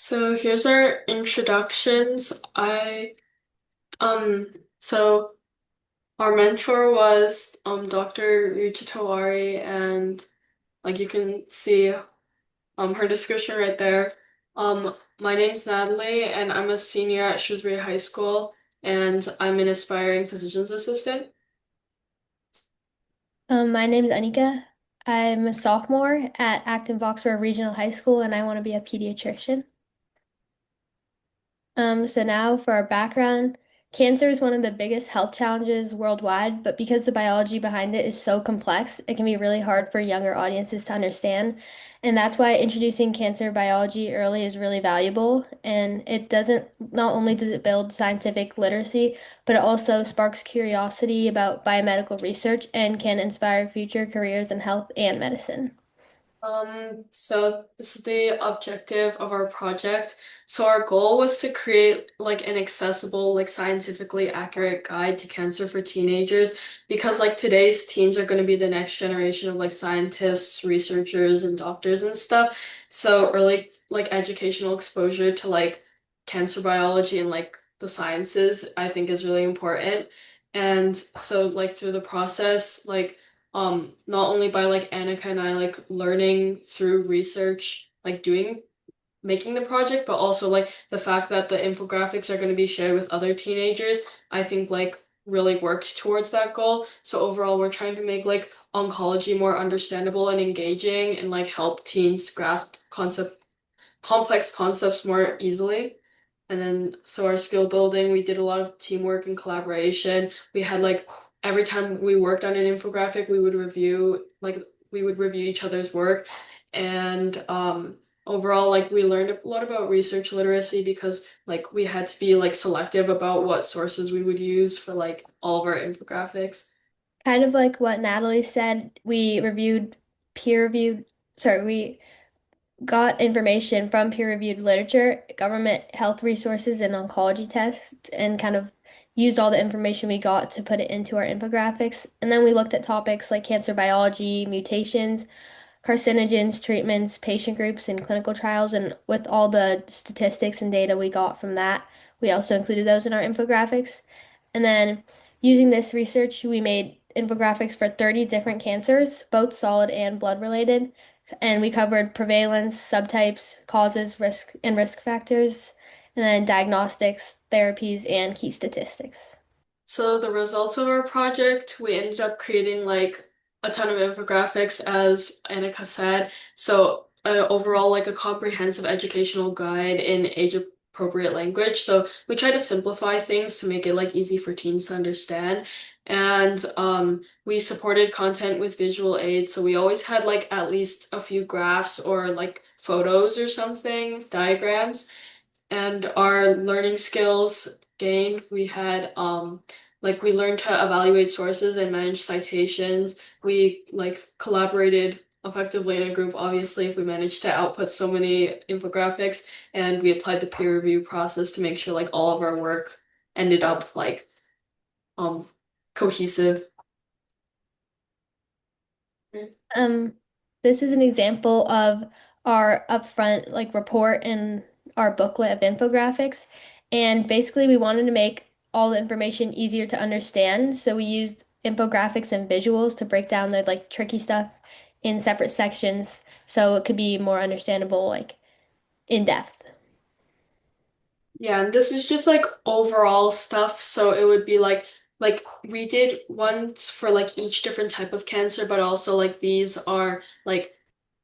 So here's our introductions. So our mentor was Dr. Yuji, and like you can see her description right there. My name's Natalie and I'm a senior at Shrewsbury High School and I'm an aspiring physician's assistant. My name is Anika. I'm a sophomore at Acton Boxford Regional High School, and I want to be a pediatrician. So now for our background, cancer is one of the biggest health challenges worldwide, but because the biology behind it is so complex, it can be really hard for younger audiences to understand. And that's why introducing cancer biology early is really valuable. And it doesn't, not only does it build scientific literacy, but it also sparks curiosity about biomedical research and can inspire future careers in health and medicine. So this is the objective of our project. So our goal was to create like an accessible, like scientifically accurate guide to cancer for teenagers because like today's teens are going to be the next generation of like scientists, researchers, and doctors and stuff. So early like educational exposure to like cancer biology and like the sciences, I think is really important. And so like through the process, not only by like Annika and I like learning through research, like doing making the project, but also like the fact that the infographics are going to be shared with other teenagers, I think like really works towards that goal. So overall, we're trying to make like oncology more understandable and engaging and like help teens grasp complex concepts more easily. And then, so our skill building, we did a lot of teamwork and collaboration. We had like every time we worked on an infographic, we would review each other's work. And overall, like we learned a lot about research literacy because like we had to be like selective about what sources we would use for like all of our infographics. Kind of like what Natalie said, we reviewed peer reviewed, sorry, we got information from peer-reviewed literature, government health resources, and oncology tests, and kind of used all the information we got to put it into our infographics. And then we looked at topics like cancer biology, mutations, carcinogens, treatments, patient groups, and clinical trials. And with all the statistics and data we got from that, we also included those in our infographics. And then using this research, we made infographics for 30 different cancers, both solid and blood related. And we covered prevalence, subtypes, causes, risk factors, and then diagnostics, therapies, and key statistics. So the results of our project, we ended up creating like a ton of infographics, as Annika said. So overall, like a comprehensive educational guide in age-appropriate language. So we try to simplify things to make it like easy for teens to understand. And we supported content with visual aids. So we always had like at least a few graphs or like photos or something, diagrams and our learning skills gained, we had like we learned to evaluate sources and manage citations. We like collaborated effectively in a group, obviously, if we managed to output so many infographics, and we applied the peer review process to make sure like all of our work ended up like um cohesive. Um, this is an example of our upfront like report and our booklet of infographics. And basically we wanted to make all the information easier to understand. So we used infographics and visuals to break down the like tricky stuff in separate sections so it could be more understandable, like in depth. Yeah, and this is just like overall stuff. So it would be like we did ones for like each different type of cancer, but also like these are like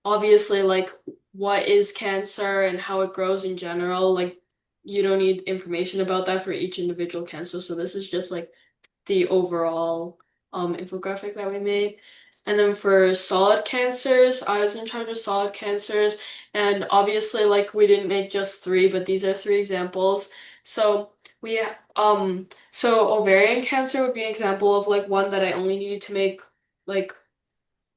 obviously like what is cancer and how it grows in general. Like you don't need information about that for each individual cancer. So this is just like the overall infographic that we made. And then for solid cancers, I was in charge of solid cancers. And obviously, like we didn't make just three, but these are three examples. So we so ovarian cancer would be an example of like one that I only needed to make like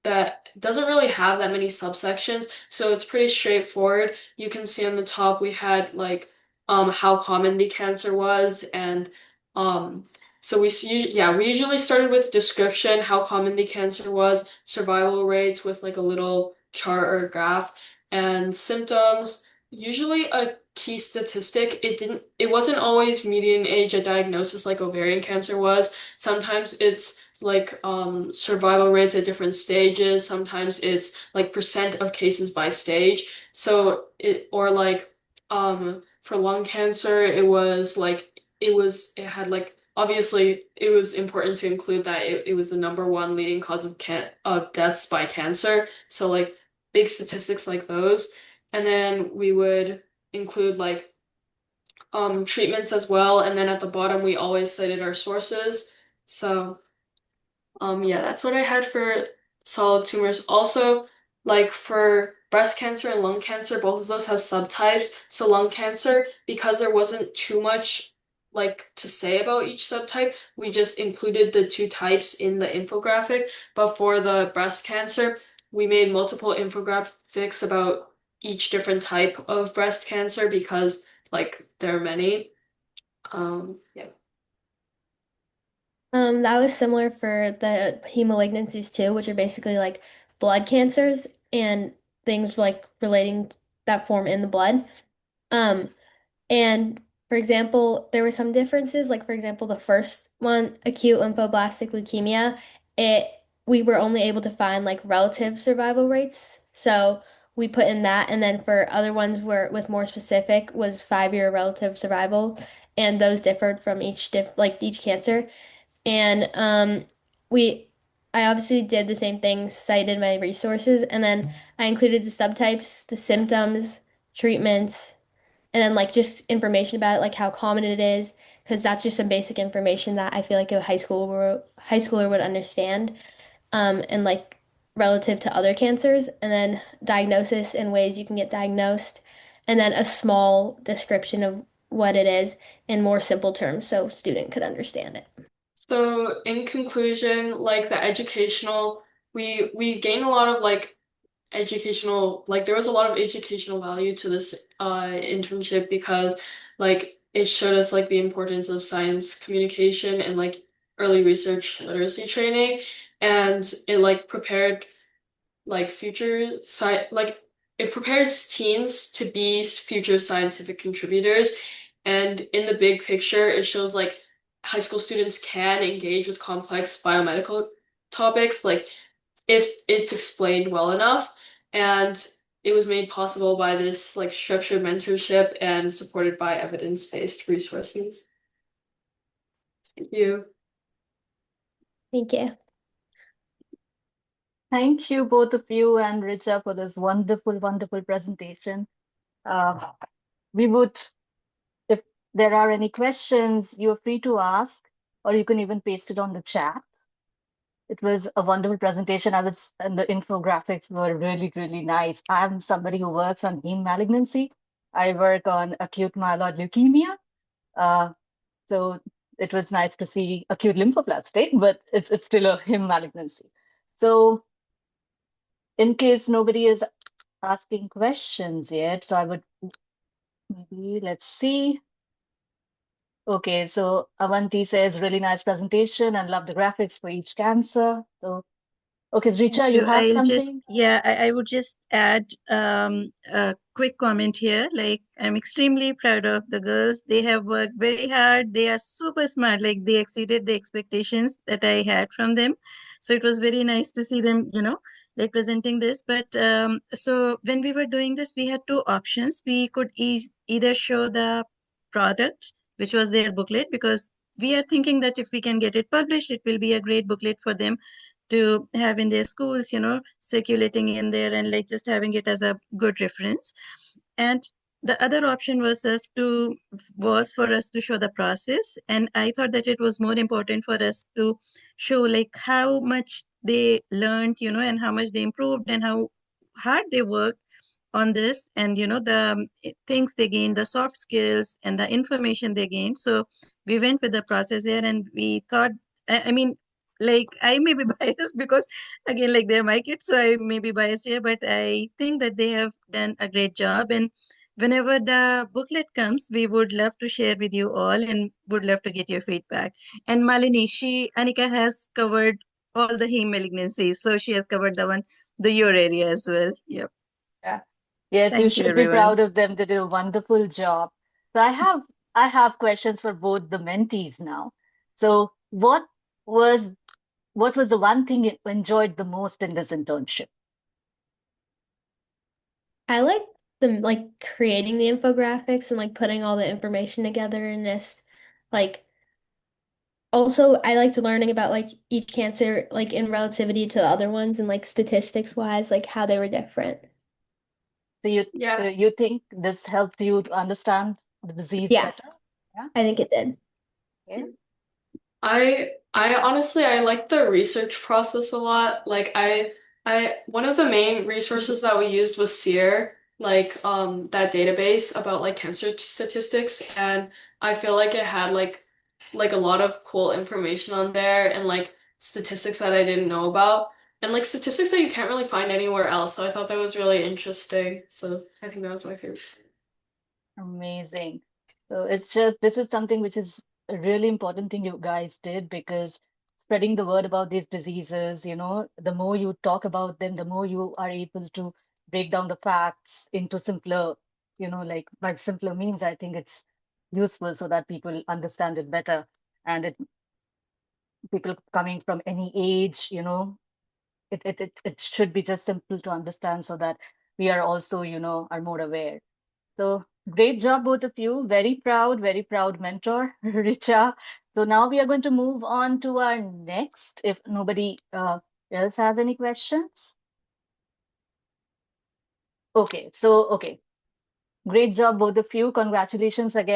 that doesn't really have that many subsections, so it's pretty straightforward. You can see on the top we had like how common the cancer was and um so we usually started with description, how common the cancer was, survival rates with like a little chart or graph, and symptoms. Usually a key statistic. It wasn't always median age at diagnosis like ovarian cancer was. Sometimes it's like survival rates at different stages. Sometimes it's like percent of cases by stage. So it or like for lung cancer it had like obviously it was important to include that it was the number one leading cause of deaths by cancer. So like big statistics like those. And then we would include like treatments as well. And then at the bottom we always cited our sources. So yeah, that's what I had for solid tumors. Also, like for breast cancer and lung cancer, both of those have subtypes. So lung cancer, because there wasn't too much like to say about each subtype, we just included the two types in the infographic. But for the breast cancer, we made multiple infographics about each different type of breast cancer because like there are many. Yeah. That was similar for the heme malignancies too, which are basically like blood cancers and things like relating that form in the blood. Um, And for example, there were some differences. Like for example, the first one, acute lymphoblastic leukemia, it we were only able to find like relative survival rates. So we put in that, and then for other ones where with more specific was 5-year relative survival, and those differed from each cancer. And we I obviously did the same thing, cited my resources, and then I included the subtypes, the symptoms, treatments and then like just information about it, like how common it is, because that's just some basic information that I feel like a high schooler would understand, and like relative to other cancers, and then diagnosis and ways you can get diagnosed, and then a small description of what it is in more simple terms so student could understand it. So in conclusion, like the educational, we gained a lot of like educational, like there was a lot of educational value to this internship because like it showed us like the importance of science communication and like early research literacy training, and it like prepared like future sci like it prepares teens to be future scientific contributors. And in the big picture, it shows like high school students can engage with complex biomedical topics, like if it's explained well enough. And it was made possible by this like structured mentorship and supported by evidence-based resources. Thank you. Thank you. Thank you, both of you and Richa, for this wonderful, wonderful presentation. Uh, we would, if there are any questions, you're free to ask, or you can even paste it on the chat. It was a wonderful presentation. And the infographics were really, really nice. I'm somebody who works on heme malignancy. I work on acute myeloid leukemia. Uh, so it was nice to see acute lymphoblastic, but it's still a heme malignancy. So in case nobody is asking questions yet, so I would maybe let's see. Okay, so Avanti says really nice presentation and love the graphics for each cancer. So okay, Thank Richa, you you. have I'll just, something? yeah, I would just add a quick comment here. Like, I'm extremely proud of the girls. They have worked very hard. They are super smart. Like, they exceeded the expectations that I had from them. So it was very nice to see them, like presenting this. But so when we were doing this, we had two options. We could either show the product, which was their booklet, because we are thinking that if we can get it published, it will be a great booklet for them to have in their schools, circulating in there and like just having it as a good reference. And the other option was for us to show the process. And I thought that it was more important for us to show like how much they learned, and how much they improved and how hard they worked on this, and the things they gained, the soft skills and the information they gained. So we went with the process here, and we thought, I mean, like I may be biased because again, like they're my kids, so I may be biased here, but I think that they have done a great job. And whenever the booklet comes, we would love to share with you all and would love to get your feedback. And Malini, Anika has covered all the heme malignancies, so she has covered the your area as well. Yep. Yeah. Yes, you Thank you, should be everyone. proud of them. They did a wonderful job. So I have questions for both the mentees now. So was what was the one thing you enjoyed the most in this internship? I like the like creating the infographics and like putting all the information together and just like also I liked learning about like each cancer like in relativity to the other ones and like statistics wise like how they were different. So you Yeah. you think this helped you to understand the disease Yeah, better? Yeah. I think it did. Okay. I honestly I like the research process a lot. Like I one of the main resources that we used was SEER, like that database about like cancer statistics, and I feel like it had like a lot of cool information on there and like statistics that I didn't know about and like statistics that you can't really find anywhere else. So I thought that was really interesting. So I think that was my favorite. Amazing. So it's just this is something which is a really important thing you guys did because spreading the word about these diseases, the more you talk about them, the more you are able to break down the facts into simpler, like by simpler means, I think it's useful so that people understand it better. And people coming from any age, it should be just simple to understand so that we are also, are more aware. So great job, both of you. Very proud mentor, Richa. So now we are going to move on to our next, if nobody else has any questions. Okay, great job, both of you. Congratulations again.